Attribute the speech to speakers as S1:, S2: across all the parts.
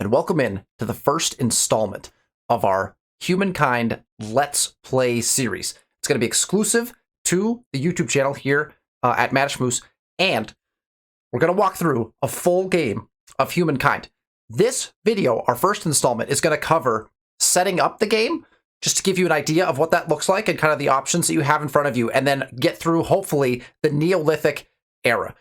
S1: and welcome in to the first installment of our Humankind Let's Play series. It's going to be exclusive to the YouTube channel here at Maddish Moose, and we're going to walk through a full game of Humankind. This video, our first installment, is going to cover setting up the game, just to give you an idea of what that looks like and kind of the options that you have in front of you, and then get through, hopefully, the Neolithic Era.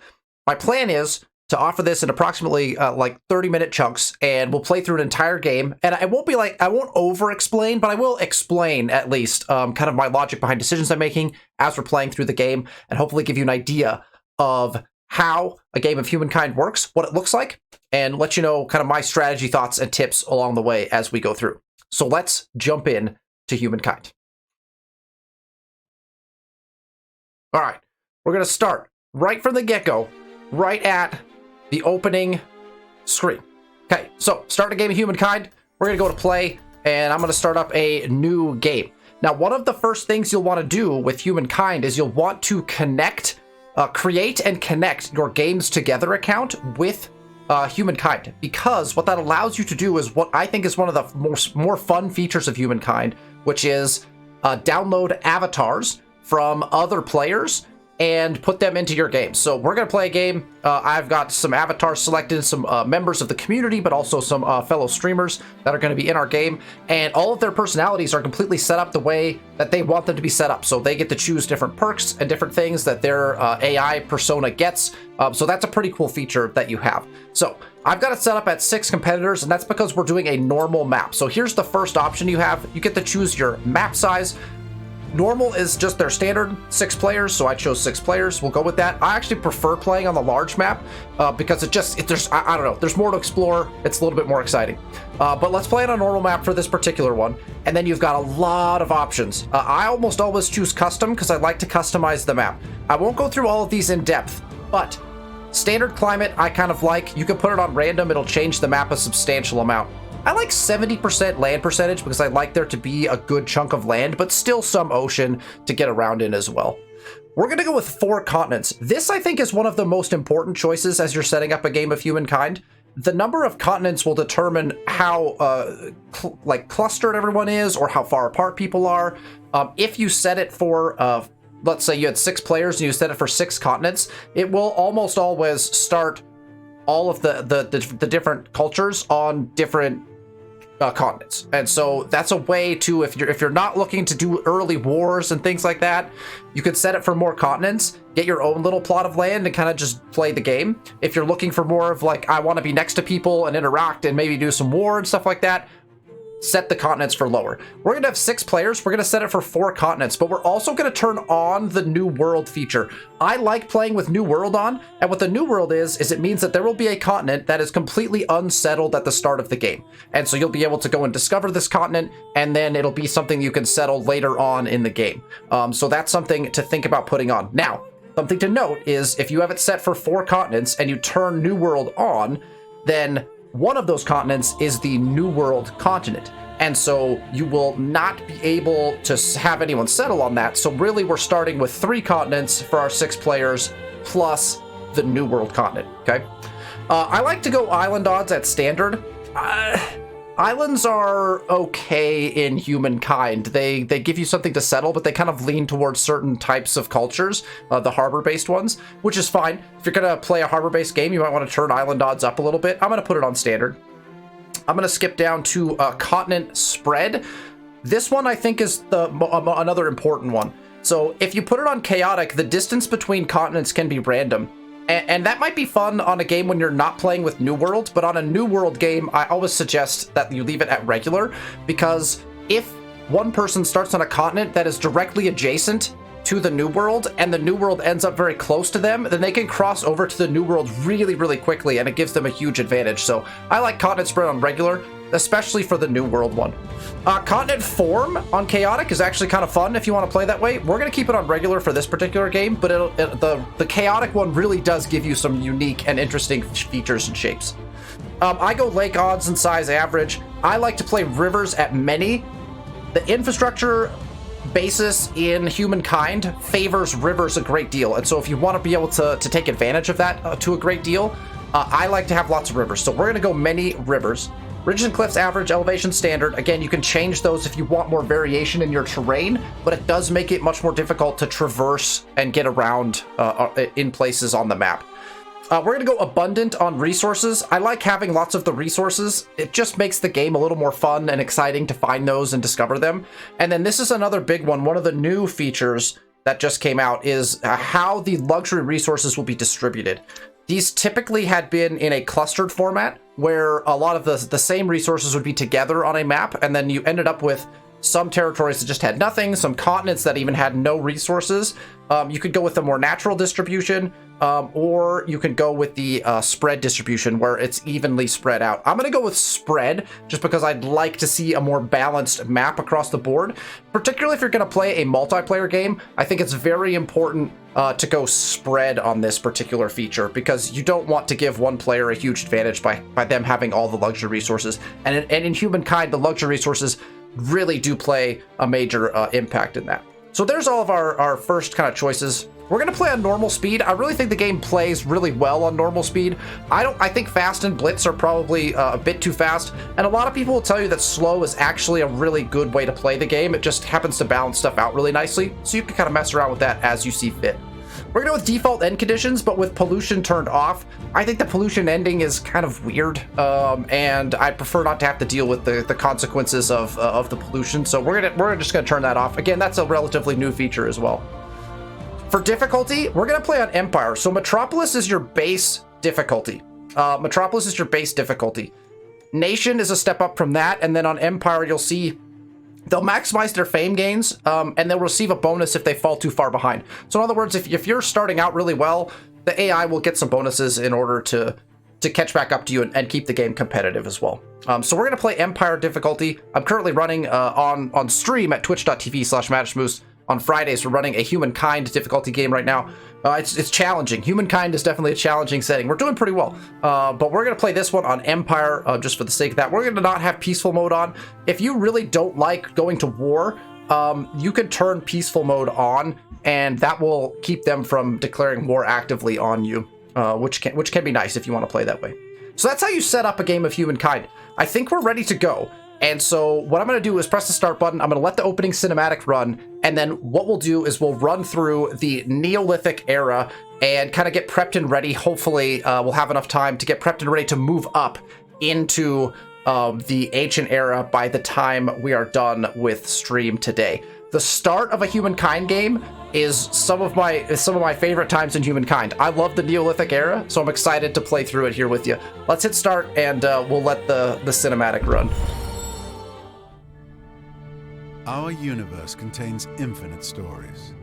S1: My plan is to offer this in approximately like 30-minute chunks, and we'll play through an entire game. And I won't over-explain, but I will explain at least kind of my logic behind decisions I'm making as we're playing through the game, and hopefully give you an idea of how a game of Humankind works, what it looks like, and let you know kind of my strategy, thoughts, and tips along the way as we go through. So let's jump in to Humankind. All right, we're going to start right from the get-go, right at the opening screen. Okay, so starting a game of Humankind, we're going to go to play, and I'm going to start up a new game. Now, one of the first things you'll want to do with Humankind is you'll want to create and connect your games together account with Humankind, because what that allows you to do is what I think is one of the more fun features of Humankind, which is download avatars from other players and put them into your game. So we're going to play a game. I've got some avatars selected, some members of the community, but also some fellow streamers that are going to be in our game. And all of their personalities are completely set up the way that they want them to be set up. So they get to choose different perks and different things that their AI persona gets. So that's a pretty cool feature that you have. So I've got it set up at 6 competitors, and that's because we're doing a normal map. So here's the first option you have. You get to choose your map size. Normal is just their standard 6 players, so I chose 6 players. We'll go with that. I actually prefer playing on the large map because I don't know, there's more to explore. It's a little bit more exciting. But let's play on a normal map for this particular one, and then you've got a lot of options. I almost always choose custom because I like to customize the map. I won't go through all of these in depth, but standard climate I kind of like. You can put it on random, it'll change the map a substantial amount. I like 70% land percentage because I like there to be a good chunk of land, but still some ocean to get around in as well. We're going to go with 4 continents. This, I think, is one of the most important choices as you're setting up a game of Humankind. The number of continents will determine how clustered everyone is or how far apart people are. If you set it for, let's say you had 6 players and you set it for 6 continents, it will almost always start all of the different cultures on different continents. And so that's a way to, if you're not looking to do early wars and things like that, you could set it for more continents, get your own little plot of land and kind of just play the game. If you're looking for more of like, I want to be next to people and interact and maybe do some war and stuff like that, set the continents for lower. We're going to have 6 players. We're going to set it for 4 continents, but we're also going to turn on the New World feature. I like playing with New World on, and what the New World is it means that there will be a continent that is completely unsettled at the start of the game. And so you'll be able to go and discover this continent, and then it'll be something you can settle later on in the game. So that's something to think about putting on. Now, something to note is if you have it set for 4 continents and you turn New World on, then one of those continents is the New World continent. And so you will not be able to have anyone settle on that. So really we're starting with 3 continents for our 6 players plus the New World continent, okay? I like to go island odds at standard. Islands are okay in Humankind. They give you something to settle, but they kind of lean towards certain types of cultures, the harbor-based ones, which is fine. If you're going to play a harbor-based game, you might want to turn island odds up a little bit. I'm going to put it on standard. I'm going to skip down to continent spread. This one I think is another important one. So if you put it on chaotic, the distance between continents can be random. And that might be fun on a game when you're not playing with New World, but on a New World game, I always suggest that you leave it at regular, because if one person starts on a continent that is directly adjacent to the New World, and the New World ends up very close to them, then they can cross over to the New World really, really quickly, and it gives them a huge advantage. So I like continent spread on regular, especially for the New World one. Continent form on chaotic is actually kind of fun if you want to play that way. We're going to keep it on regular for this particular game, but the chaotic one really does give you some unique and interesting features and shapes. I go lake odds and size average. I like to play rivers at many. The infrastructure basis in Humankind favors rivers a great deal, and so if you want to be able to take advantage of that to a great deal, I like to have lots of rivers. So we're going to go many rivers. Ridges and cliffs, average, elevation, standard. Again, you can change those if you want more variation in your terrain, but it does make it much more difficult to traverse and get around in places on the map. We're going to go abundant on resources. I like having lots of the resources. It just makes the game a little more fun and exciting to find those and discover them. And then this is another big one. One of the new features that just came out is how the luxury resources will be distributed. These typically had been in a clustered format where a lot of the same resources would be together on a map, and then you ended up with some territories that just had nothing, some continents that even had no resources. You could go with a more natural distribution, or you can go with the spread distribution where it's evenly spread out. I'm going to go with spread just because I'd like to see a more balanced map across the board. Particularly if you're going to play a multiplayer game, I think it's very important to go spread on this particular feature because you don't want to give one player a huge advantage by them having all the luxury resources. And in Humankind, the luxury resources really do play a major impact in that. So there's all of our first kind of choices. We're going to play on normal speed. I really think the game plays really well on normal speed. I think fast and blitz are probably a bit too fast, and a lot of people will tell you that slow is actually a really good way to play the game. It just happens to balance stuff out really nicely, so you can kind of mess around with that as you see fit. We're going to go with default end conditions, but with pollution turned off. I think the pollution ending is kind of weird, and I prefer not to have to deal with the consequences of the pollution, so we're just going to turn that off. Again, that's a relatively new feature as well. For difficulty, we're going to play on Empire. So Metropolis is your base difficulty. Metropolis is your base difficulty. Nation is a step up from that, and then on Empire, you'll see they'll maximize their fame gains, and they'll receive a bonus if they fall too far behind. So in other words, if you're starting out really well, the AI will get some bonuses in order to catch back up to you and keep the game competitive as well. So we're going to play Empire difficulty. I'm currently running on stream at twitch.tv/MadishMoose. On Fridays, we're running a Humankind difficulty game right now. It's challenging. Humankind is definitely a challenging setting. We're doing pretty well. But we're going to play this one on Empire just for the sake of that. We're going to not have peaceful mode on. If you really don't like going to war, you can turn peaceful mode on, and that will keep them from declaring war actively on you, which can be nice if you want to play that way. So that's how you set up a game of Humankind. I think we're ready to go. And so what I'm going to do is press the start button. I'm going to let the opening cinematic run. And then what we'll do is we'll run through the Neolithic era and kind of get prepped and ready. Hopefully we'll have enough time to get prepped and ready to move up into the ancient era by the time we are done with stream today. The start of a Humankind game is some of my favorite times in Humankind. I love the Neolithic era, so I'm excited to play through it here with you. Let's hit start and we'll let the cinematic run.
S2: Our universe contains infinite stories,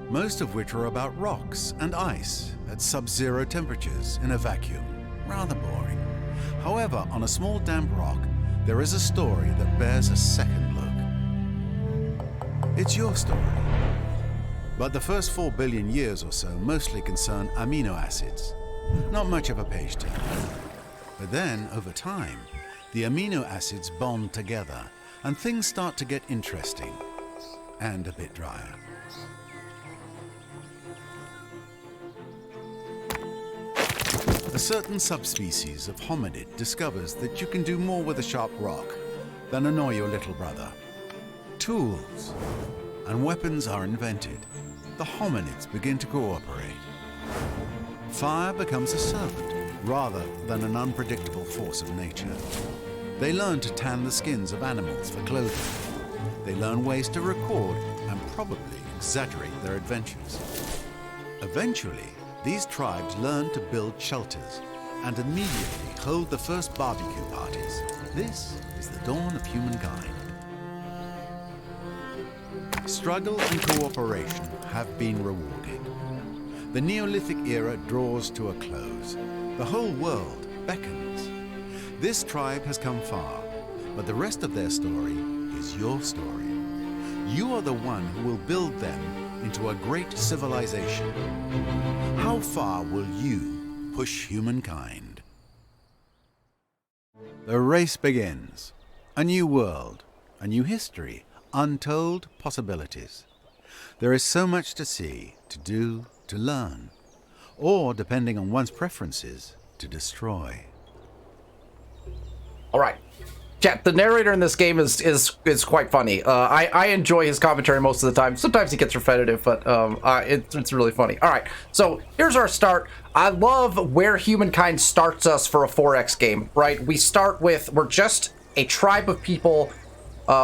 S2: most of which are about rocks and ice at sub-zero temperatures in a vacuum. Rather boring. However, on a small damp rock, there is a story that bears a second look. It's your story. But the first 4 billion years or so mostly concern amino acids. Not much of a page turn. But then, over time, the amino acids bond together, and things start to get interesting and a bit drier. A certain subspecies of hominid discovers that you can do more with a sharp rock than annoy your little brother. Tools and weapons are invented. The hominids begin to cooperate. Fire becomes a servant rather than an unpredictable force of nature. They learn to tan the skins of animals for clothing. They learn ways to record and probably exaggerate their adventures. Eventually, these tribes learn to build shelters and immediately hold the first barbecue parties. This is the dawn of humankind. Struggle and cooperation have been rewarded. The Neolithic era draws to a close. The whole world beckons. This tribe has come far, but the rest of their story is your story. You are the one who will build them into a great civilization. How far will you push humankind? The race begins. A new world, a new history, untold possibilities. There is so much to see, to do, to learn, or, depending on one's preferences, to destroy.
S1: All right. Chat, the narrator in this game is quite funny. I enjoy his commentary most of the time. Sometimes he gets repetitive, but it's really funny. All right, so here's our start. I love where Humankind starts us for a 4X game, right? We start with, we're just a tribe of people.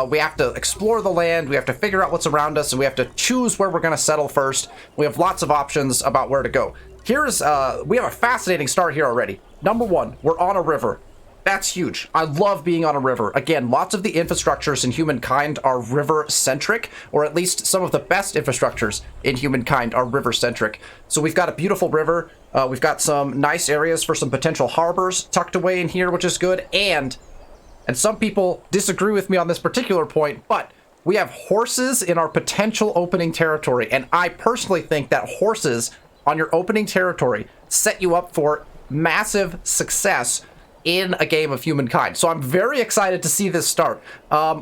S1: We have to explore the land, we have to figure out what's around us, and we have to choose where we're going to settle first. We have lots of options about where to go. Here's, we have a fascinating start here already. Number one, we're on a river. That's huge. I love being on a river. Again, lots of the infrastructures in Humankind are river-centric, or at least some of the best infrastructures in Humankind are river-centric. So we've got a beautiful river. We've got some nice areas for some potential harbors tucked away in here, which is good. And some people disagree with me on this particular point, but we have horses in our potential opening territory. And I personally think that horses on your opening territory set you up for massive success in a game of Humankind. So I'm very excited to see this start.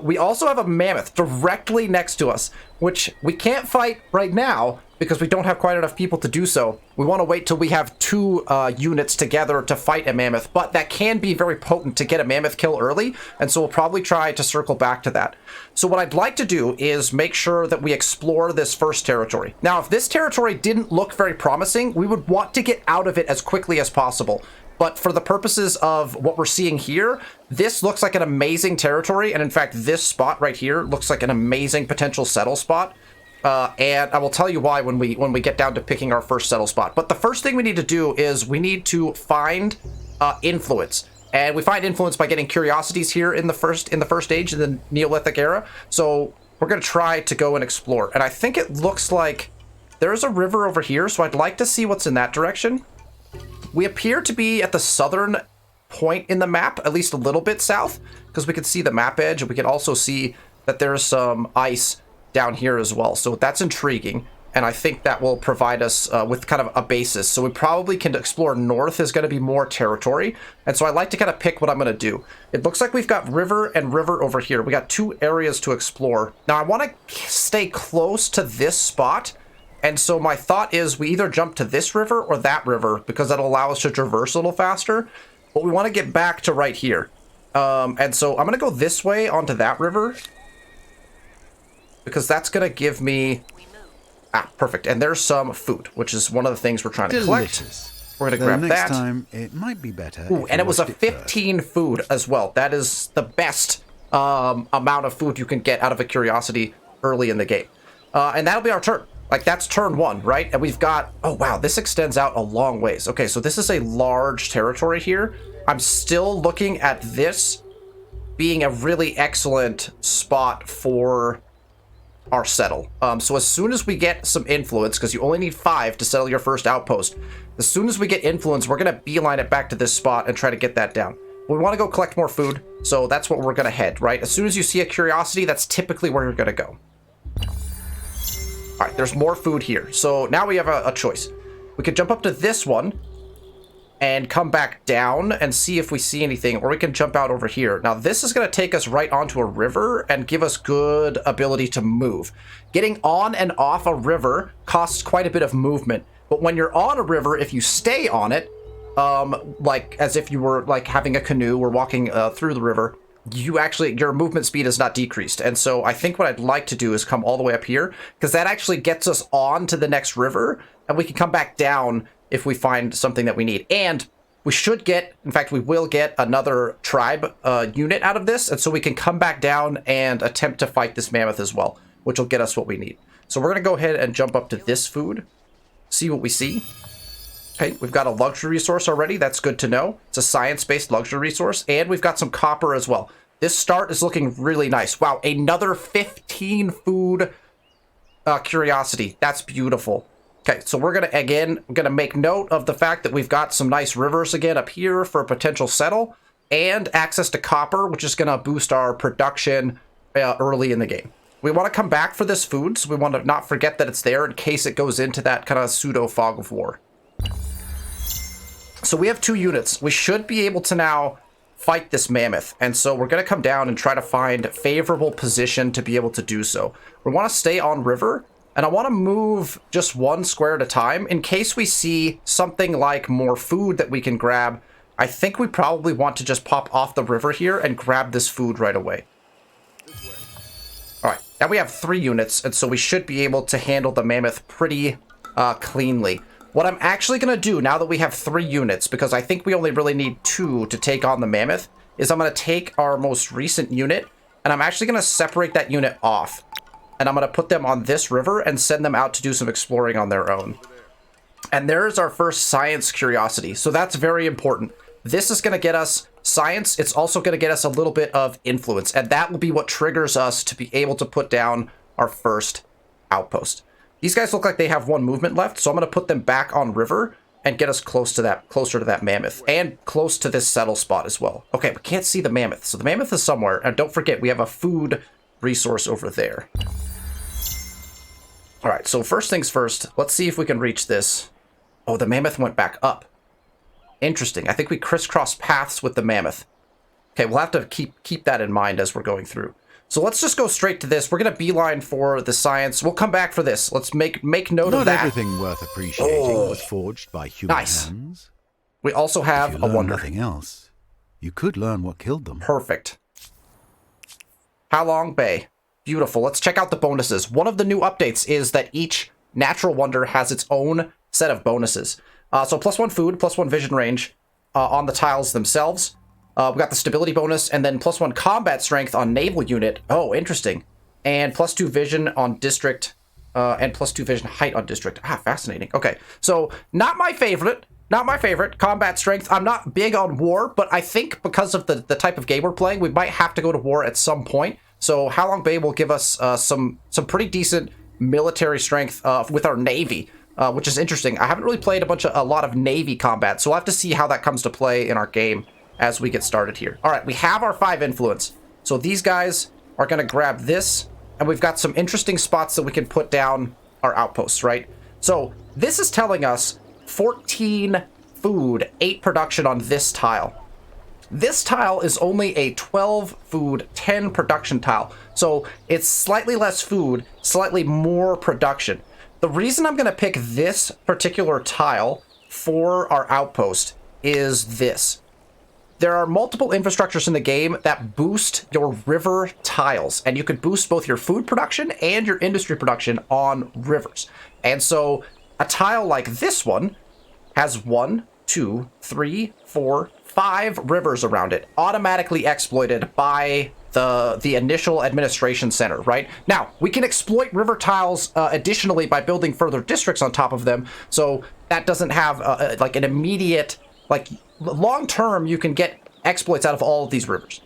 S1: We also have a mammoth directly next to us, which we can't fight right now because we don't have quite enough people to do so. We want to wait till we have 2 units together to fight a mammoth, but that can be very potent to get a mammoth kill early, and so we'll probably try to circle back to that. So what I'd like to do is make sure that we explore this first territory. Now, if this territory didn't look very promising, we would want to get out of it as quickly as possible. But for the purposes of what we're seeing here, this looks like an amazing territory. And in fact, this spot right here looks like an amazing potential settle spot. And I will tell you why when we get down to picking our first settle spot. But the first thing we need to do is we need to find influence. And we find influence by getting curiosities here in the first age, in the Neolithic era. So we're going to try to go and explore. And I think it looks like there's a river over here. So I'd like to see what's in that direction. We appear to be at the southern point in the map, at least a little bit south, because we can see the map edge, and we can also see that there's some ice down here as well. So that's intriguing, and I think that will provide us with kind of a basis. So we probably can explore north is going to be more territory, and so I like to kind of pick what I'm going to do. It looks like we've got river and river over here. We got 2 areas to explore. Now I want to stay close to this spot. And so my thought is we either jump to this river or that river because that'll allow us to traverse a little faster. But we want to get back to right here. And so I'm going to go this way onto that river because that's going to give me... Ah, perfect. And there's some food, which is one of the things we're trying to collect. We're going to grab
S2: next
S1: that.
S2: Time, it might be better.
S1: Ooh, and it was a 15 food as well. That is the best amount of food you can get out of a curiosity early in the game. And that'll be our turn. Like, that's turn 1, right? And we've got... Oh, wow, this extends out a long ways. Okay, so this is a large territory here. I'm still looking at this being a really excellent spot for our settle. So as soon as we get some influence, because you only need 5 to settle your first outpost, as soon as we get influence, we're going to beeline it back to this spot and try to get that down. We want to go collect more food, so that's what we're going to head, right? As soon as you see a curiosity, that's typically where you're going to go. All right, there's more food here. So now we have a choice. We could jump up to this one and come back down and see if we see anything, or we can jump out over here. Now, this is going to take us right onto a river and give us good ability to move. Getting on and off a river costs quite a bit of movement, but when you're on a river, if you stay on it, like as if you were like having a canoe or walking through the river, your movement speed is not decreased. And so I think what I'd like to do is come all the way up here, because that actually gets us on to the next river, and we can come back down if we find something that we need. And we should get, in fact, we will get another tribe unit out of this, and so we can come back down and attempt to fight this mammoth as well, which will get us what we need. So we're going to go ahead and jump up to this food, see what we see. Okay, we've got a luxury resource already. That's good to know. It's a science-based luxury resource, and we've got some copper as well. This start is looking really nice. Wow, another 15 food curiosity. That's beautiful. Okay, so we're gonna make note of the fact that we've got some nice rivers again up here for a potential settle, and access to copper, which is gonna boost our production early in the game. We want to come back for this food, so we want to not forget that it's there in case it goes into that kind of pseudo fog of war. So we have 2 units. We should be able to now fight this mammoth. And so we're going to come down and try to find a favorable position to be able to do so. We want to stay on river, and I want to move just 1 square at a time in case we see something like more food that we can grab. I think we probably want to just pop off the river here and grab this food right away. All right, now we have 3 units, and so we should be able to handle the mammoth pretty cleanly. What I'm actually going to do now that we have 3 units, because I think we only really need 2 to take on the mammoth, is I'm going to take our most recent unit, and I'm actually going to separate that unit off. And I'm going to put them on this river and send them out to do some exploring on their own. And there's our first science curiosity. So that's very important. This is going to get us science. It's also going to get us a little bit of influence. And that will be what triggers us to be able to put down our first outpost. These guys look like they have 1 movement left. So I'm going to put them back on river and get us closer to that mammoth. And close to this settle spot as well. Okay, we can't see the mammoth. So the mammoth is somewhere. And don't forget, we have a food resource over there. All right, so first things first, let's see if we can reach this. Oh, the mammoth went back up. Interesting. I think we crisscrossed paths with the mammoth. Okay, we'll have to keep that in mind as we're going through. So let's just go straight to this. We're going to beeline for the science. We'll come back for this. Let's make note of that.
S2: Not everything worth appreciating was forged by human hands.
S1: We also have a wonder.
S2: Nothing else. You could learn what killed them.
S1: Perfect. How Long Bay. Beautiful. Let's check out the bonuses. One of the new updates is that each natural wonder has its own set of bonuses. So +1 food, +1 vision range on the tiles themselves. We got the stability bonus, and then +1 combat strength on naval unit. Oh, interesting. And +2 vision on district, and +2 vision height on district. Ah, fascinating. Okay, so not my favorite. Not my favorite. Combat strength. I'm not big on war, but I think because of the type of game we're playing, we might have to go to war at some point. So How Long Bay will give us some pretty decent military strength with our navy, which is interesting. I haven't really played a lot of navy combat, so we'll have to see how that comes to play in our game as we get started here. All right, we have our 5 influence. So these guys are going to grab this, and we've got some interesting spots that we can put down our outposts, right? So this is telling us 14 food, 8 production on this tile. This tile is only a 12 food, 10 production tile. So it's slightly less food, slightly more production. The reason I'm going to pick this particular tile for our outpost is this. There are multiple infrastructures in the game that boost your river tiles, and you can boost both your food production and your industry production on rivers. And so a tile like this one has 1, 2, 3, 4, 5 rivers around it, automatically exploited by the initial administration center, right? Now, we can exploit river tiles additionally by building further districts on top of them, so that doesn't have like an immediate, like long term, you can get exploits out of all of these rivers.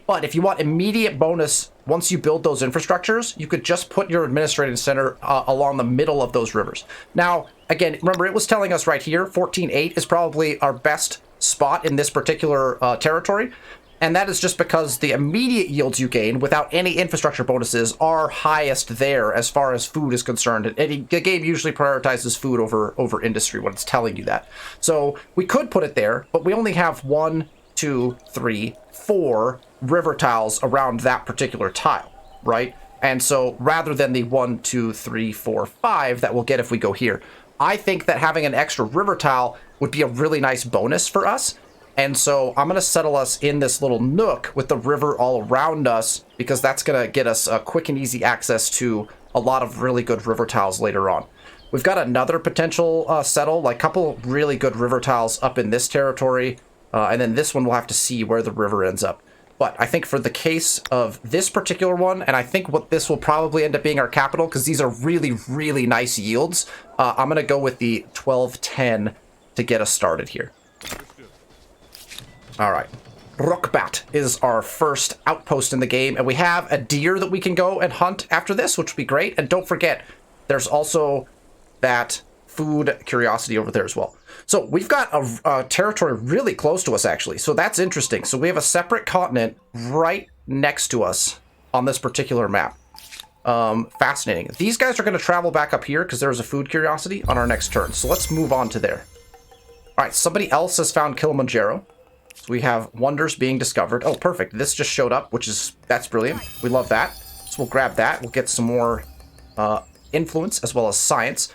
S1: But if you want immediate bonus, once you build those infrastructures, you could just put your administrative center along the middle of those rivers. Now, again, remember, it was telling us right here, 14.8 is probably our best spot in this particular territory. And that is just because the immediate yields you gain without any infrastructure bonuses are highest there as far as food is concerned. And the game usually prioritizes food over industry when it's telling you that. So we could put it there, but we only have 1, 2, 3, 4 river tiles around that particular tile, right? And so rather than the 1, 2, 3, 4, 5 that we'll get if we go here, I think that having an extra river tile would be a really nice bonus for us. And so I'm going to settle us in this little nook with the river all around us, because that's going to get us a quick and easy access to a lot of really good river tiles later on. We've got another potential settle, like a couple really good river tiles up in this territory. And then this one we'll have to see where the river ends up. But I think for the case of this particular one, and I think what this will probably end up being our capital, because these are really, really nice yields, I'm going to go with the 1210 to get us started here. All right. Rockbat is our first outpost in the game, and we have a deer that we can go and hunt after this, which would be great. And don't forget, there's also that food curiosity over there as well. So we've got a territory really close to us, actually. So that's interesting. So we have a separate continent right next to us on this particular map. Fascinating. These guys are going to travel back up here because there's a food curiosity on our next turn. So let's move on to there. All right, somebody else has found Kilimanjaro. So we have wonders being discovered. Oh, perfect. This just showed up, that's brilliant. We love that. So we'll grab that. We'll get some more influence as well as science.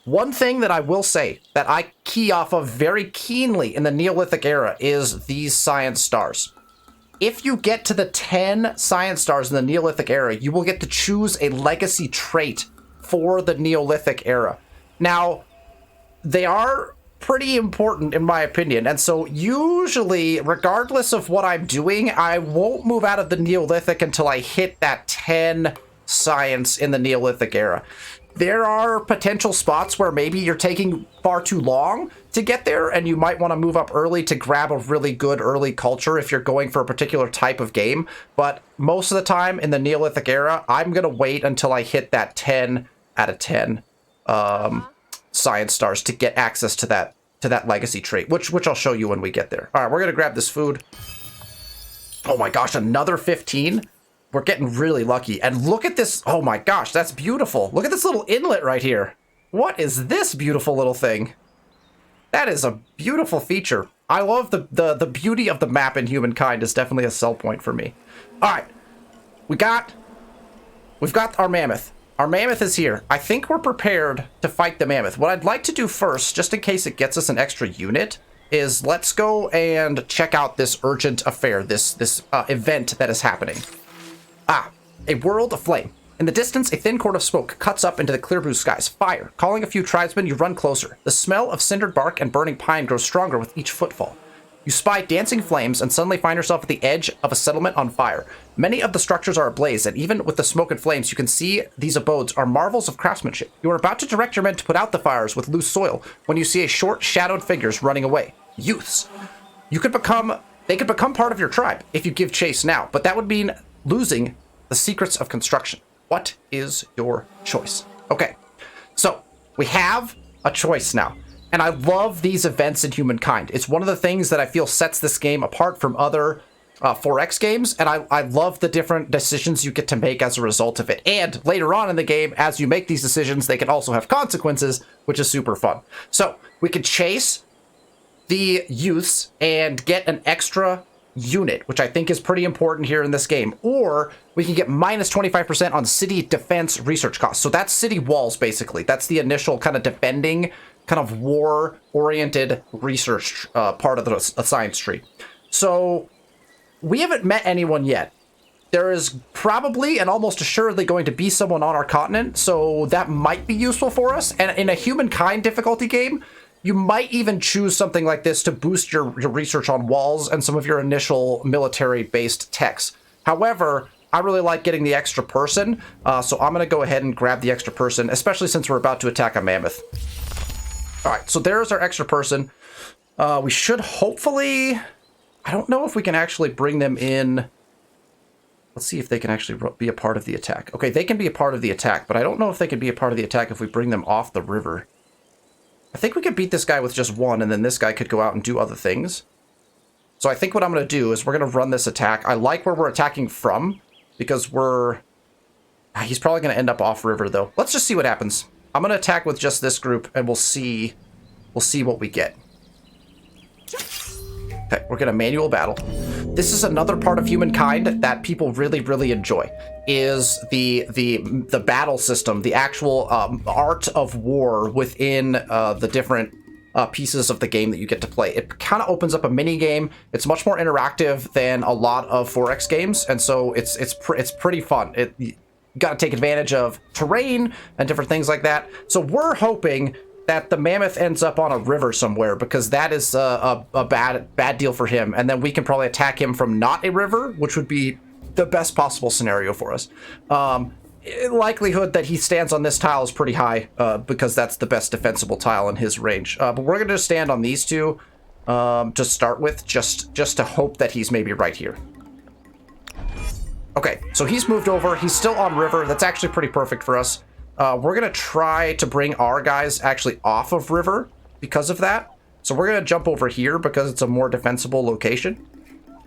S1: One thing that I will say that I key off of very keenly in the Neolithic era is these science stars. If you get to the 10 science stars in the Neolithic era, you will get to choose a legacy trait for the Neolithic era. Now, they are pretty important in my opinion, and so usually, regardless of what I'm doing, I won't move out of the Neolithic until I hit that 10 science in the Neolithic era. There are potential spots where maybe you're taking far too long to get there, and you might want to move up early to grab a really good early culture if you're going for a particular type of game. But most of the time in the Neolithic era, I'm going to wait until I hit that 10 out of 10 science stars to get access to that legacy trait, which I'll show you when we get there. All right, we're going to grab this food. Oh my gosh, another 15? We're getting really lucky. And look at this. Oh my gosh, that's beautiful. Look at this little inlet right here. What is this beautiful little thing? That is a beautiful feature. I love the beauty of the map in Humankind is definitely a sell point for me. All right, we've got our mammoth. Our mammoth is here. I think we're prepared to fight the mammoth. What I'd like to do first, just in case it gets us an extra unit, is let's go and check out this urgent affair, this event that is happening. A world aflame. In the distance, a thin cord of smoke cuts up into the clear blue skies. Fire. Calling a few tribesmen, you run closer. The smell of cindered bark and burning pine grows stronger with each footfall. You spy dancing flames and suddenly find yourself at the edge of a settlement on fire. Many of the structures are ablaze, and even with the smoke and flames, you can see these abodes are marvels of craftsmanship. You are about to direct your men to put out the fires with loose soil when you see a short, shadowed figures running away. Youths. They could become part of your tribe if you give chase now, but that would mean losing the secrets of construction. What is your choice? Okay, so we have a choice now. And I love these events in Humankind. It's one of the things that I feel sets this game apart from other 4X games, and I love the different decisions you get to make as a result of it. And later on in the game, as you make these decisions, they can also have consequences, which is super fun. So we could chase the youths and get an extra unit, which I think is pretty important here in this game. Or we can get minus 25% on city defense research costs. So that's city walls, basically. That's the initial kind of defending, kind of war-oriented research part of the science tree. So we haven't met anyone yet. There is probably and almost assuredly going to be someone on our continent, so that might be useful for us. And in a Humankind difficulty game, you might even choose something like this to boost your research on walls and some of your initial military-based techs. However, I really like getting the extra person, so I'm going to go ahead and grab the extra person, especially since we're about to attack a mammoth. All right, so there's our extra person. We should hopefully... I don't know if we can actually bring them in. Let's see if they can actually be a part of the attack. Okay, they can be a part of the attack, but I don't know if they can be a part of the attack if we bring them off the river. I think we could beat this guy with just one, and then this guy could go out and do other things. So I think what I'm going to do is we're going to run this attack. I like where we're attacking from, because we're... He's probably going to end up off river, though. Let's just see what happens. I'm going to attack with just this group, and we'll see what we get. Okay, we're going to manual battle. This is another part of Humankind that people really, really enjoy, is the battle system, the actual art of war within the different pieces of the game that you get to play. It kind of opens up a mini game. It's much more interactive than a lot of 4X games, and so it's pretty fun. You got to take advantage of terrain and different things like that. So we're hoping that the mammoth ends up on a river somewhere, because that is a bad deal for him, and then we can probably attack him from not a river, which would be the best possible scenario for us. Likelihood that he stands on this tile is pretty high, because that's the best defensible tile in his range. But we're going to stand on these two to start with, just to hope that he's maybe right here. Okay, so he's moved over. He's still on river. That's actually pretty perfect for us. We're going to try to bring our guys actually off of river because of that. So we're going to jump over here because it's a more defensible location.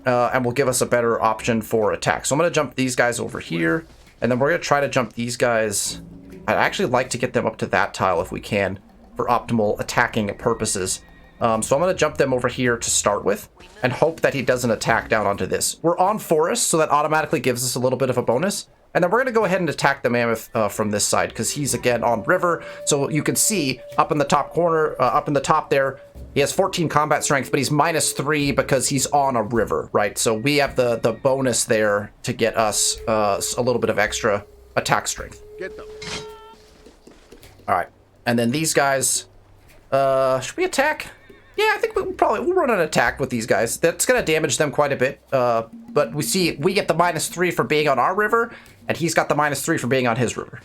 S1: And will give us a better option for attack. So I'm going to jump these guys over here. And then we're going to try to jump these guys. I'd actually like to get them up to that tile if we can for optimal attacking purposes. So I'm going to jump them over here to start with and hope that he doesn't attack down onto this. We're on forest, so that automatically gives us a little bit of a bonus. And then we're going to go ahead and attack the mammoth from this side, because he's, again, on river. So you can see up in the top corner, up in the top there, he has 14 combat strength, but he's -3 because he's on a river, right? So we have the bonus there to get us a little bit of extra attack strength.
S3: Get them.
S1: All right. And then these guys, should we attack? Yeah, I think we'll run an attack with these guys. That's going to damage them quite a bit. But we get the -3 for being on our river, and he's got the -3 for being on his river.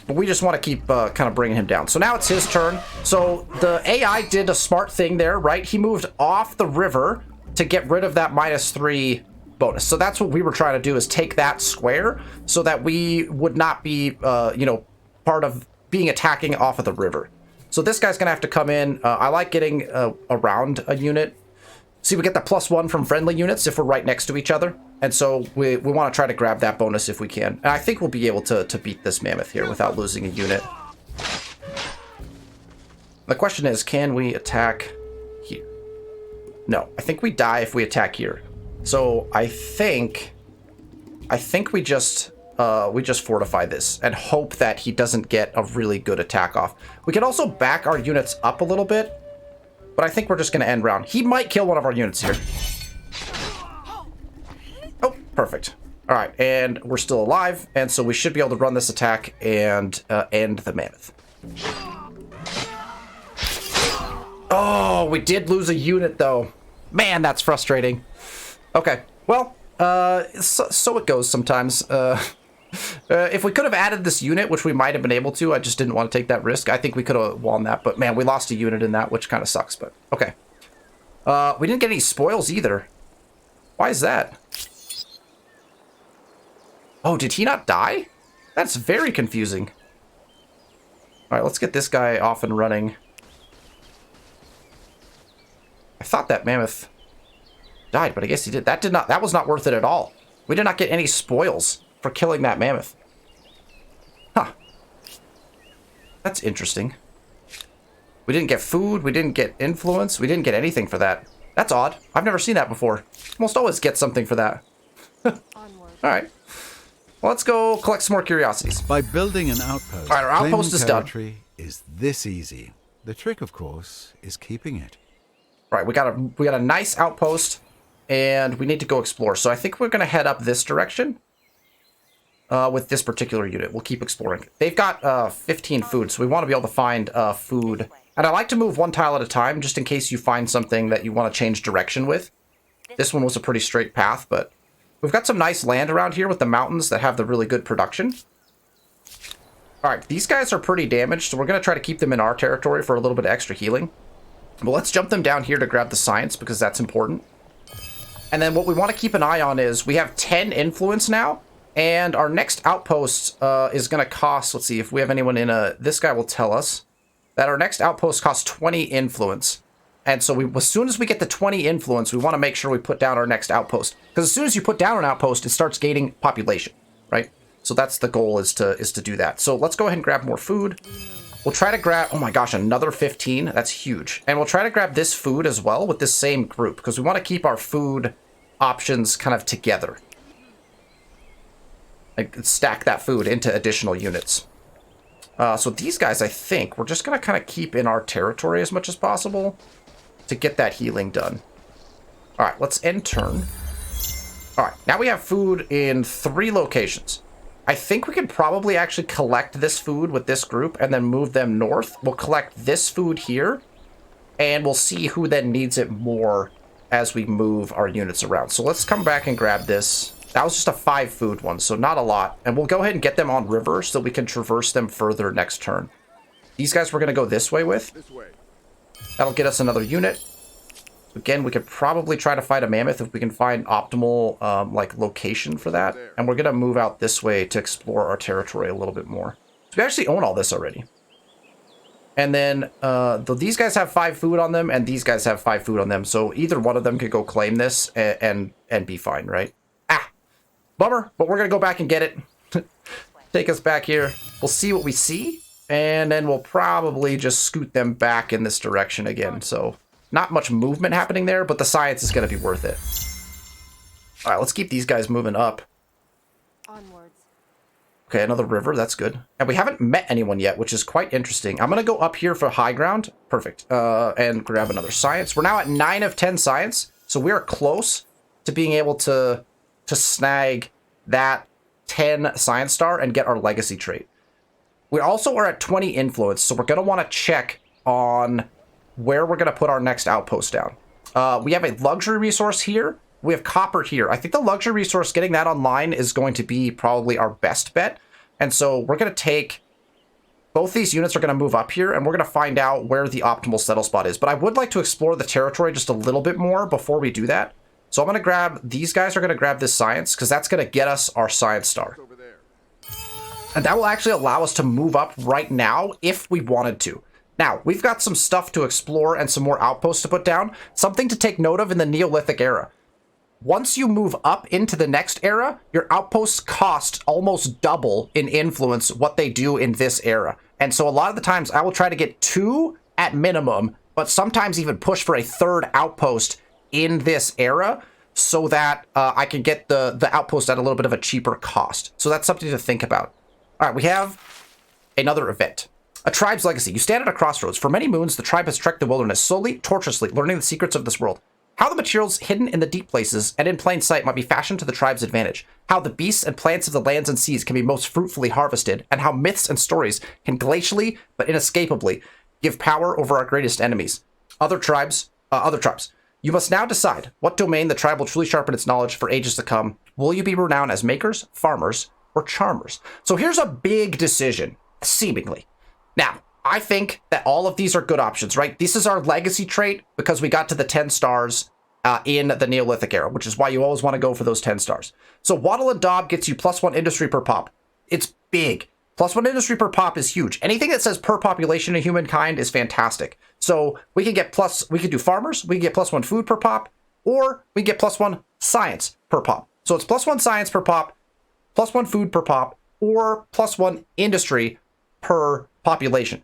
S1: But we just want to keep kind of bringing him down. So now it's his turn. So the AI did a smart thing there, right? He moved off the river to get rid of that -3 bonus. So that's what we were trying to do, is take that square so that we would not be, you know, part of being attacking off of the river. So this guy's going to have to come in. I like getting around a unit. See, we get the +1 from friendly units if we're right next to each other. And so we want to try to grab that bonus if we can. And I think we'll be able to beat this mammoth here without losing a unit. The question is, can we attack here? No, I think we die if we attack here. So I think we just fortify this and hope that he doesn't get a really good attack off. We can also back our units up a little bit, but I think we're just going to end round. He might kill one of our units here. Oh, perfect. All right, and we're still alive, and so we should be able to run this attack and end the mammoth. Oh, we did lose a unit, though. Man, that's frustrating. Okay, well, so it goes sometimes. If we could have added this unit, which we might have been able to, I just didn't want to take that risk. I think we could have won that, but man, we lost a unit in that, which kind of sucks, but okay. We didn't get any spoils either. Why is that? Oh, did he not die? That's very confusing. All right, let's get this guy off and running. I thought that mammoth died, but I guess he did. That was not worth it at all. We did not get any spoils for killing that mammoth. Huh. That's interesting. We didn't get food, we didn't get influence, we didn't get anything for that. That's odd. I've never seen that before. Almost always get something for that. Alright. Well, let's go collect some more curiosities.
S2: By building an outpost,
S1: all right, our outpost is done.
S2: Territory is this easy. The trick, of course, is keeping it.
S1: Right, we got a nice outpost, and we need to go explore. So I think we're going to head up this direction with this particular unit. We'll keep exploring. They've got 15 food, so we want to be able to find food. And I like to move one tile at a time, just in case you find something that you want to change direction with. This one was a pretty straight path, but we've got some nice land around here with the mountains that have the really good production. All right, these guys are pretty damaged, so we're going to try to keep them in our territory for a little bit of extra healing. But let's jump them down here to grab the science, because that's important. And then what we want to keep an eye on is we have 10 influence now, and our next outpost is going to cost, let's see, if we have anyone in this guy will tell us that our next outpost costs 20 influence. And so as soon as we get the 20 influence, we want to make sure we put down our next outpost. Because as soon as you put down an outpost, it starts gaining population, right? So that's the goal, is to do that. So let's go ahead and grab more food. We'll try to grab, oh my gosh, another 15. That's huge. And we'll try to grab this food as well with this same group, because we want to keep our food options kind of together. Like, stack that food into additional units. So these guys, I think, we're just going to kind of keep in our territory as much as possible to get that healing done. All right, let's end turn. All right, now we have food in 3 locations. I think we could probably actually collect this food with this group and then move them north. We'll collect this food here, and we'll see who then needs it more as we move our units around. So let's come back and grab this. That was just a 5 food one, so not a lot. And we'll go ahead and get them on river so we can traverse them further next turn. These guys we're going to go this way with.
S3: This way.
S1: That'll get us another unit. Again, we could probably try to fight a mammoth if we can find optimal like location for that. And we're going to move out this way to explore our territory a little bit more. So we actually own all this already. And then these guys have 5 food on them, and these guys have 5 food on them. So either one of them could go claim this and be fine, right? Ah, bummer, but we're going to go back and get it. Take us back here. We'll see what we see. And then we'll probably just scoot them back in this direction again. So not much movement happening there, but the science is going to be worth it. All right, let's keep these guys moving up.
S3: Onwards.
S1: Okay, another river. That's good. And we haven't met anyone yet, which is quite interesting. I'm going to go up here for high ground. Perfect. And grab another science. We're now at 9 of 10 science. So we are close to being able to snag that 10 science star and get our legacy trait. We also are at 20 influence. So we're going to want to check on where we're going to put our next outpost down. We have a luxury resource here. We have copper here. I think the luxury resource, getting that online is going to be probably our best bet. And so we're going to take... Both these units are going to move up here, and we're going to find out where the optimal settle spot is. But I would like to explore the territory just a little bit more before we do that. So I'm going to grab... These guys are going to grab this science, because that's going to get us our science star. And that will actually allow us to move up right now if we wanted to. Now, we've got some stuff to explore and some more outposts to put down. Something to take note of in the Neolithic era. Once you move up into the next era, your outposts cost almost double in influence what they do in this era. And so a lot of the times I will try to get 2 at minimum, but sometimes even push for a 3rd outpost in this era so that I can get the outpost at a little bit of a cheaper cost. So that's something to think about. All right, we have another event. A tribe's legacy. You stand at a crossroads. For many moons, the tribe has trekked the wilderness, slowly, tortuously, learning the secrets of this world. How the materials hidden in the deep places and in plain sight might be fashioned to the tribe's advantage. How the beasts and plants of the lands and seas can be most fruitfully harvested. And how myths and stories can glacially, but inescapably, give power over our greatest enemies. Other tribes. You must now decide what domain the tribe will truly sharpen its knowledge for ages to come. Will you be renowned as makers, farmers, or charmers? So here's a big decision, seemingly. Now, I think that all of these are good options, right? This is our legacy trait because we got to the 10 stars in the Neolithic era, which is why you always want to go for those 10 stars. So Wattle and Daub gets you +1 industry per pop. It's big. +1 industry per pop is huge. Anything that says per population in Humankind is fantastic. So we can do farmers, we can get +1 food per pop, or we get +1 science per pop. So it's +1 science per pop, +1 food per pop, or +1 industry per population.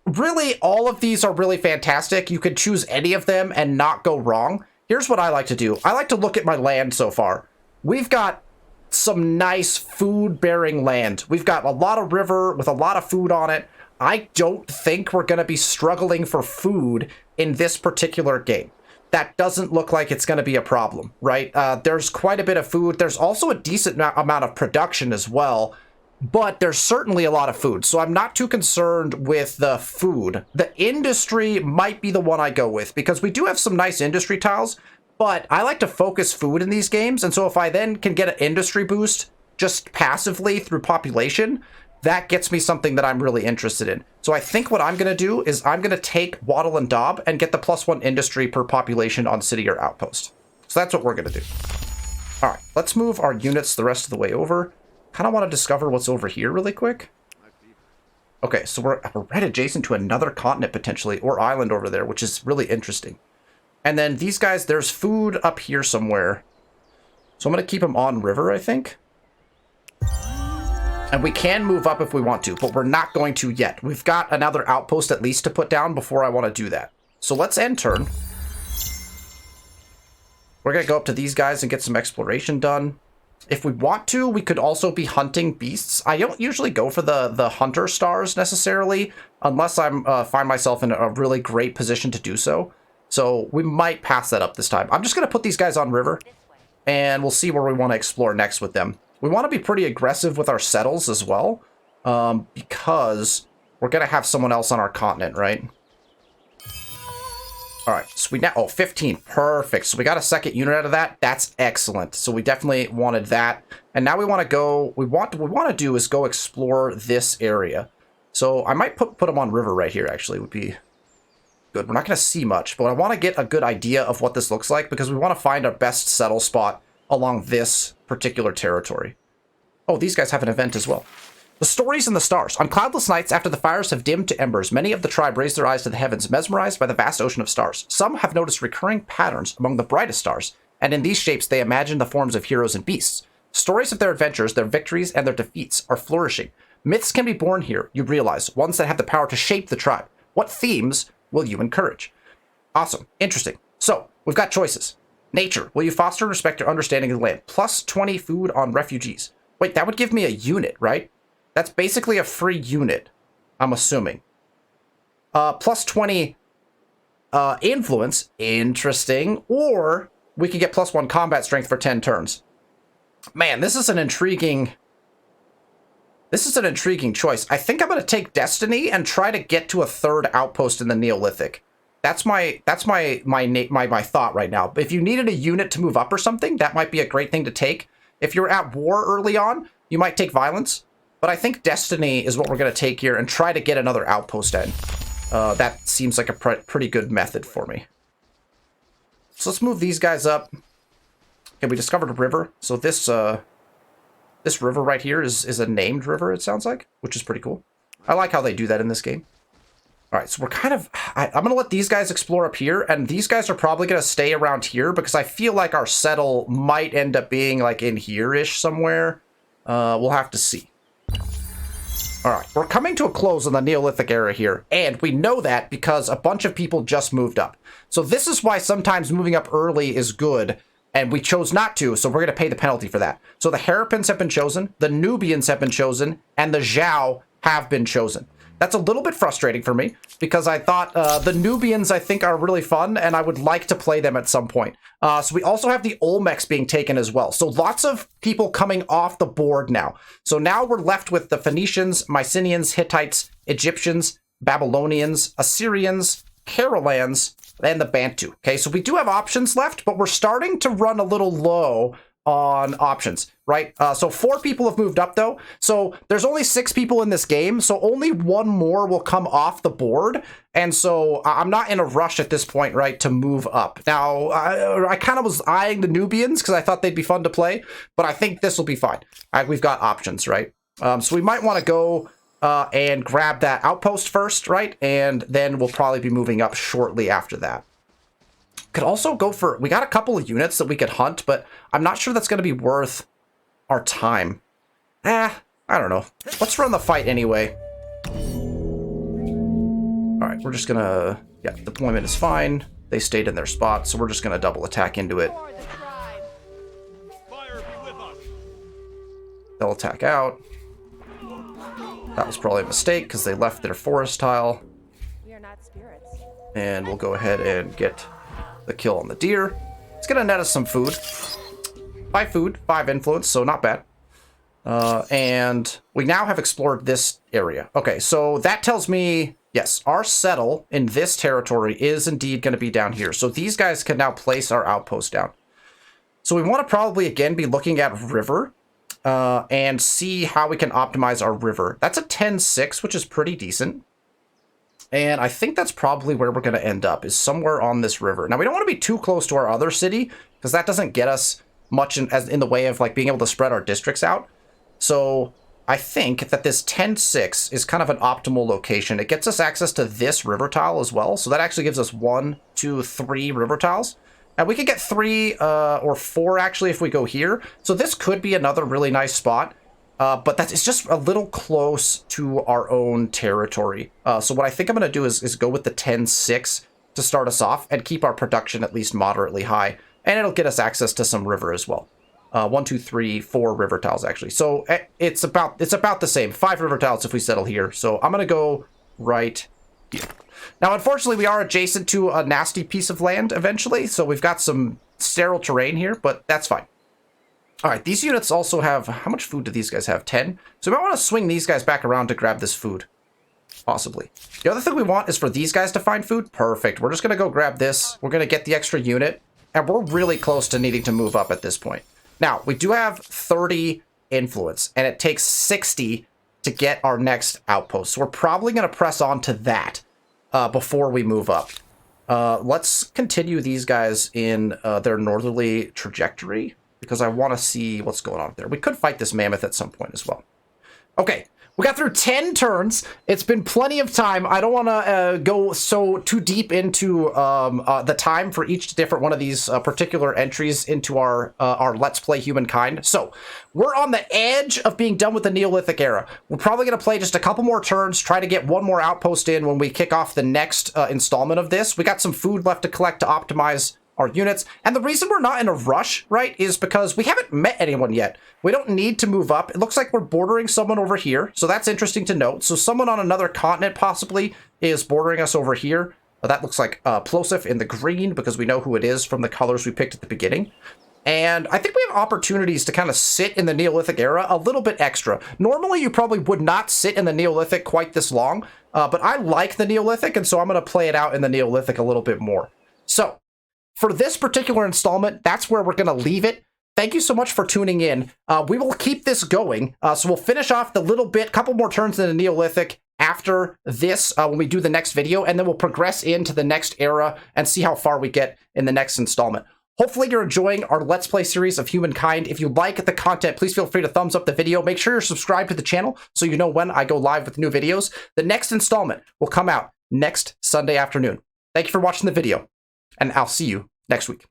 S1: Really, all of these are really fantastic. You could choose any of them and not go wrong. Here's what I like to do. I like to look at my land so far. We've got some nice food-bearing land. We've got a lot of river with a lot of food on it. I don't think we're going to be struggling for food in this particular game. That doesn't look like it's going to be a problem, right? There's quite a bit of food. There's also a decent amount of production as well. But there's certainly a lot of food, so I'm not too concerned with the food. The industry might be the one I go with, because we do have some nice industry tiles, but I like to focus food in these games, and so if I then can get an industry boost just passively through population, that gets me something that I'm really interested in. So I think what I'm going to do is I'm going to take Wattle and Daub and get the +1 industry per population on city or outpost. So that's what we're going to do. All right, let's move our units the rest of the way over. Kind of want to discover what's over here really quick. Okay, so we're right adjacent to another continent potentially, or island over there, which is really interesting. And then these guys, there's food up here somewhere. So I'm going to keep them on river, I think. And we can move up if we want to, but we're not going to yet. We've got another outpost at least to put down before I want to do that. So let's end turn. We're going to go up to these guys and get some exploration done. If we want to, we could also be hunting beasts. I don't usually go for the hunter stars necessarily, unless I'm find myself in a really great position to do so. So we might pass that up this time. I'm just going to put these guys on river, and we'll see where we want to explore next with them. We want to be pretty aggressive with our settles as well, because we're going to have someone else on our continent, right? All right, so we now, 15, perfect. So we got a second unit out of that. That's excellent. So we definitely wanted that. And now we want to go, what we want to do is go explore this area. So I might put them on river right here, actually, would be good. We're not going to see much, but I want to get a good idea of what this looks like because we want to find our best settle spot along this particular territory. Oh, these guys have an event as well. The stories in the stars. On cloudless nights, after the fires have dimmed to embers, many of the tribe raise their eyes to the heavens, mesmerized by the vast ocean of stars. Some have noticed recurring patterns among the brightest stars, and in these shapes they imagine the forms of heroes and beasts. Stories of their adventures, their victories, and their defeats are flourishing. Myths can be born here, you realize, ones that have the power to shape the tribe. What themes will you encourage? Awesome. Interesting. So, we've got choices. Nature. Will you foster and respect your understanding of the land? +20 food on refugees. Wait, that would give me a unit, right? That's basically a free unit, I'm assuming. Plus 20 influence. Interesting. Or we could get plus 1 combat strength for 10 turns. Man, this is an intriguing choice. I think I'm going to take Destiny and try to get to a 3rd outpost in the Neolithic. That's my thought right now. If you needed a unit to move up or something, that might be a great thing to take. If you're at war early on, you might take Violence. But I think Destiny is what we're going to take here and try to get another outpost in. That seems like a pretty good method for me. So let's move these guys up. Okay, we discovered a river. So this river right here is a named river, it sounds like, which is pretty cool. I like how they do that in this game. All right, so we're kind of... I'm going to let these guys explore up here, and these guys are probably going to stay around here because I feel like our settle might end up being like in here-ish somewhere. We'll have to see. All right, we're coming to a close on the Neolithic Era here, and we know that because a bunch of people just moved up. So this is why sometimes moving up early is good, and we chose not to, so we're going to pay the penalty for that. So the Harapins have been chosen, the Nubians have been chosen, and the Zhao have been chosen. That's a little bit frustrating for me, because I thought the Nubians, I think, are really fun, and I would like to play them at some point. So we also have the Olmecs being taken as well. So lots of people coming off the board now. So now we're left with the Phoenicians, Mycenaeans, Hittites, Egyptians, Babylonians, Assyrians, Carolans, and the Bantu. Okay, so we do have options left, but we're starting to run a little low on options, right? So 4 people have moved up, though. So there's only 6 people in this game, so only 1 more will come off the board. And so I'm not in a rush at this point, right, to move up. Now, I kind of was eyeing the Nubians because I thought they'd be fun to play, but I think this will be fine. We've got options, right? So we might want to go and grab that outpost first, right? And then we'll probably be moving up shortly after that. Could also go for... We got a couple of units that we could hunt, but I'm not sure that's going to be worth our time. I don't know. Let's run the fight anyway. Alright, we're just going to... Yeah, deployment is fine. They stayed in their spot, so we're just going to double attack into it. They'll attack out. That was probably a mistake because they left their forest tile.
S3: We are not spirits.
S1: And we'll go ahead and get the kill on the deer. It's going to net us some food. 5 food, 5 influence, so not bad. And we now have explored this area. Okay, so that tells me, yes, our settle in this territory is indeed going to be down here. So these guys can now place our outpost down. So we want to probably, again, be looking at river and see how we can optimize our river. That's a 10-6, which is pretty decent. And I think that's probably where we're going to end up, is somewhere on this river. Now, we don't want to be too close to our other city, because that doesn't get us much in the way of like being able to spread our districts out. So I think that this 10-6 is kind of an optimal location. It gets us access to this river tile as well. So that actually gives us 1, 2, 3 river tiles. And we could get 3 or 4, actually, if we go here. So this could be another really nice spot. But it's just a little close to our own territory. So what I think I'm going to do is go with the 10-6 to start us off and keep our production at least moderately high. And it'll get us access to some river as well. 1, 2, 3, 4 river tiles, actually. So it's about the same. 5 river tiles if we settle here. So I'm going to go right here. Now, unfortunately, we are adjacent to a nasty piece of land eventually. So we've got some sterile terrain here, but that's fine. All right, these units also have... How much food do these guys have? 10? So we might want to swing these guys back around to grab this food. Possibly. The other thing we want is for these guys to find food. Perfect. We're just going to go grab this. We're going to get the extra unit. And we're really close to needing to move up at this point. Now, we do have 30 influence. And it takes 60 to get our next outpost. So we're probably going to press on to that before we move up. Let's continue these guys in their northerly trajectory, because I want to see what's going on there. We could fight this mammoth at some point as well. Okay, we got through 10 turns. It's been plenty of time. I don't want to go too deep into the time for each different one of these particular entries into our Let's Play Humankind. So we're on the edge of being done with the Neolithic Era. We're probably going to play just a couple more turns, try to get 1 more outpost in when we kick off the next installment of this. We got some food left to collect to optimize our units. And the reason we're not in a rush, right, is because we haven't met anyone yet. We don't need to move up. It looks like we're bordering someone over here, so that's interesting to note. So someone on another continent possibly is bordering us over here. That looks like Plosif in the green because we know who it is from the colors we picked at the beginning. And I think we have opportunities to kind of sit in the Neolithic era a little bit extra. Normally, you probably would not sit in the Neolithic quite this long, but I like the Neolithic, and so I'm going to play it out in the Neolithic a little bit more. So, for this particular installment, that's where we're going to leave it. Thank you so much for tuning in. We will keep this going, so we'll finish off the little bit, couple more turns in the Neolithic after this when we do the next video, and then we'll progress into the next era and see how far we get in the next installment. Hopefully you're enjoying our Let's Play series of Humankind. If you like the content, please feel free to thumbs up the video. Make sure you're subscribed to the channel so you know when I go live with new videos. The next installment will come out next Sunday afternoon. Thank you for watching the video, and I'll see you next week.